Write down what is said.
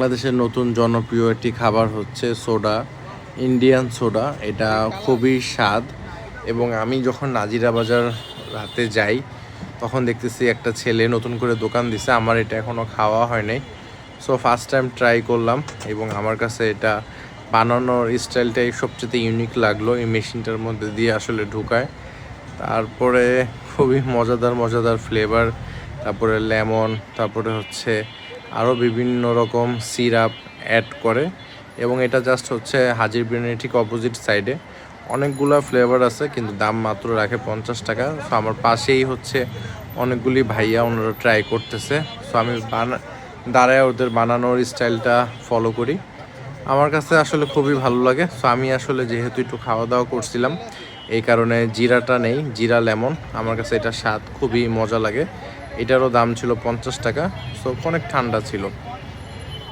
বাংলাদেশের নতুন জনপ্রিয় একটি খাবার হচ্ছে সোডা, ইন্ডিয়ান সোডা। এটা খুবই স্বাদ এবং আমি যখন নাজিরা বাজার রাতে যাই তখন দেখতেছি একটা ছেলে নতুন করে দোকান দিছে। আমার এটা এখনও খাওয়া হয় নাই, সো ফার্স্ট টাইম ট্রাই করলাম এবং আমার কাছে এটা বানানোর স্টাইলটাই সবচেয়ে ইউনিক লাগলো। এই মেশিনটার মধ্যে দিয়ে আসলে ঢুকায়, তারপরে খুবই মজাদার মজাদার ফ্লেভার, তারপরে লেমন, তারপরে হচ্ছে আরও বিভিন্ন রকম সিরাপ অ্যাড করে এবং এটা জাস্ট হচ্ছে হাজির বিরিয়ানির ঠিক অপোজিট সাইডে। অনেকগুলো ফ্লেভার আছে কিন্তু দাম মাত্র রাখে 50 টাকা। সো আমার পাশেই হচ্ছে অনেকগুলি ভাইয়া ওনারা ট্রাই করতেছে। সো আমি দাঁড়ায় ওদের বানানোর স্টাইলটা ফলো করি। আমার কাছে আসলে খুবই ভালো লাগে। সো আমি আসলে যেহেতু একটু খাওয়া দাওয়া করছিলাম এই কারণে জিরাটা নেই, জিরা লেমন। আমার কাছে এটা স্বাদ খুবই মজা লাগে। এটারও দাম ছিল 50 টাকা। সো অনেক ঠান্ডা ছিল।